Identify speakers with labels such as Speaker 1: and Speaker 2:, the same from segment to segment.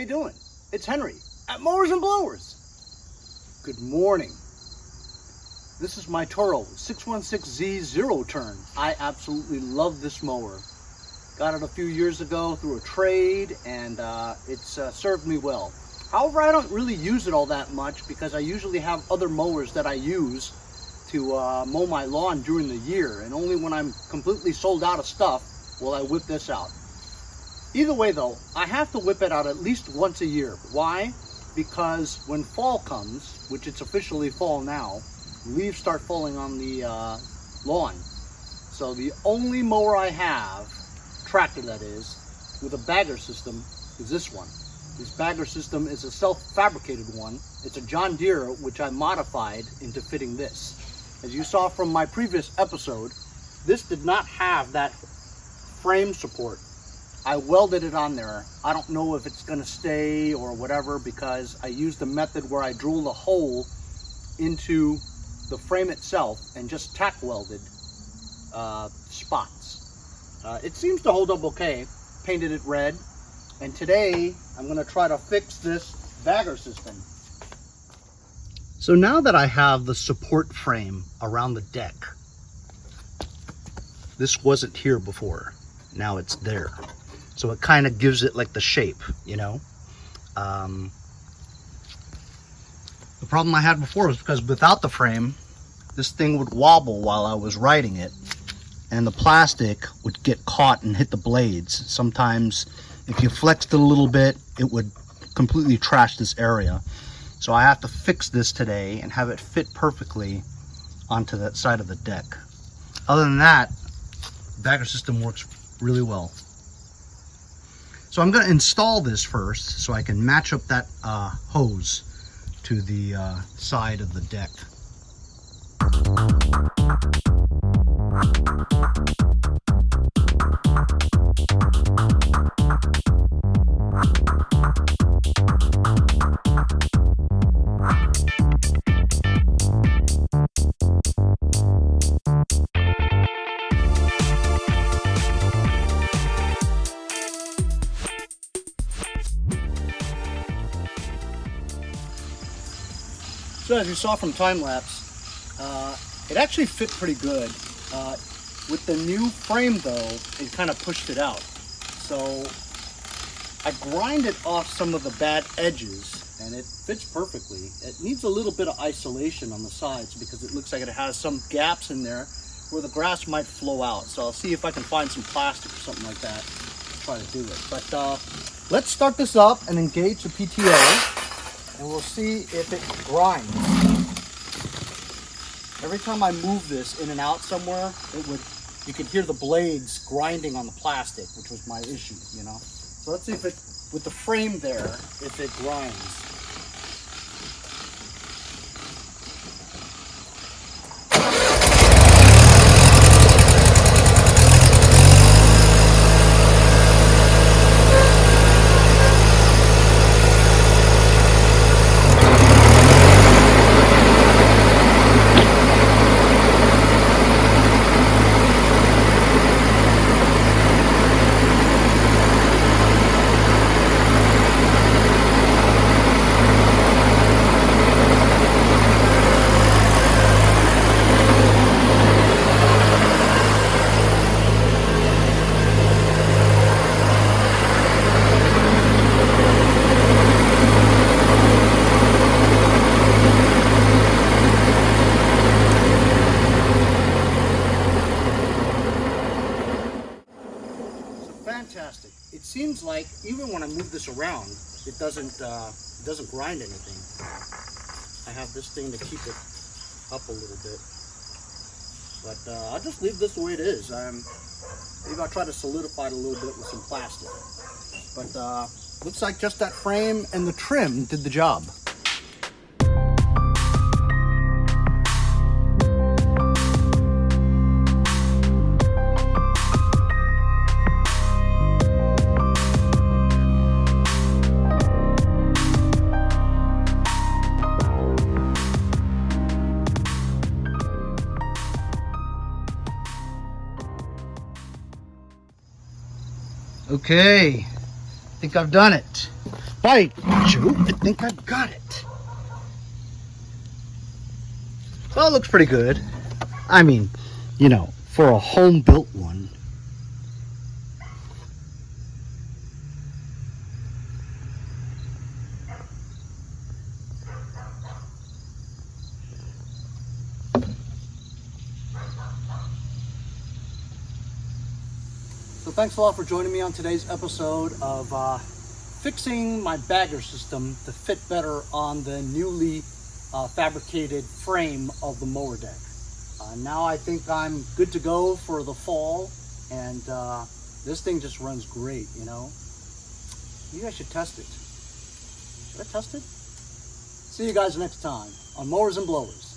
Speaker 1: you doing? It's Henry at Mowers and Blowers. Good morning. This is my Toro 616Z zero turn. I absolutely love this mower. Got it a few years ago through a trade, and it's served me well. However, I don't really use it all that much because I usually have other mowers that I use to mow my lawn during the year, and only when I'm completely sold out of stuff will I whip this out. Either way though, I have to whip it out at least once a year. Why? Because when fall comes, which it's officially fall now, leaves start falling on the lawn. So the only mower I have, tractor that is, with a bagger system is this one. This bagger system is a self-fabricated one. It's a John Deere, which I modified into fitting this. As you saw from my previous episode, this did not have that frame support. I welded it on there. I don't know if it's gonna stay or whatever, because I used the method where I drilled a hole into the frame itself and just tack welded spots. It seems to hold up okay. Painted it red. And today I'm gonna try to fix this bagger system. So now that I have the support frame around the deck, this wasn't here before. Now it's there. So it kind of gives it like the shape, you know. The problem I had before was because without the frame, this thing would wobble while I was riding it, and the plastic would get caught and hit the blades. Sometimes if you flexed it a little bit, it would completely trash this area. So I have to fix this today and have it fit perfectly onto that side of the deck. Other than that, the bagger system works really well. So I'm going to install this first so I can match up that hose to the side of the deck. So as you saw from time lapse, it actually fit pretty good. With the new frame though, it kind of pushed it out. So I grinded off some of the bad edges and it fits perfectly. It needs a little bit of isolation on the sides because it looks like it has some gaps in there where the grass might flow out. So I'll see if I can find some plastic or something like that to try to do it. But let's start this up and engage the PTO. And we'll see if it grinds. Every time I move this in and out somewhere, you can hear the blades grinding on the plastic, which was my issue, you know. So let's see if it, with the frame there, if it grinds. Fantastic. It seems like even when I move this around, it doesn't grind anything. I have this thing to keep it up a little bit, but I'll just leave this the way it is. Maybe I'll try to solidify it a little bit with some plastic, but looks like just that frame and the trim did the job. Okay, I think I've done it. bite. Shoot, I think I've got it. Well, it looks pretty good. I mean, you know, for a home-built one. So thanks a lot for joining me on today's episode of fixing my bagger system to fit better on the newly fabricated frame of the mower deck. Now I think I'm good to go for the fall, and this thing just runs great, you know. Maybe I should test it. Should I test it? See you guys next time on Mowers and Blowers.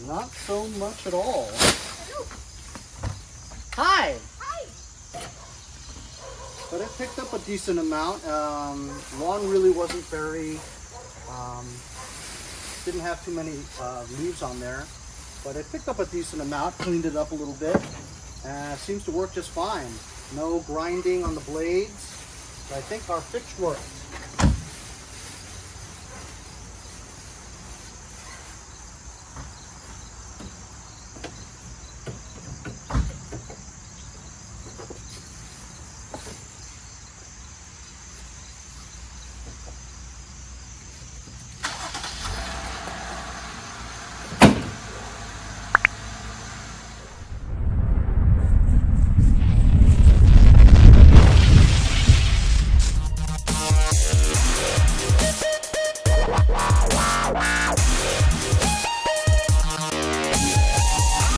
Speaker 1: Not so much at all. Hi!
Speaker 2: Hi!
Speaker 1: But it picked up a decent amount. Lawn really wasn't very, didn't have too many leaves on there. But it picked up a decent amount, cleaned it up a little bit. Seems to work just fine. No grinding on the blades. So I think our fix worked.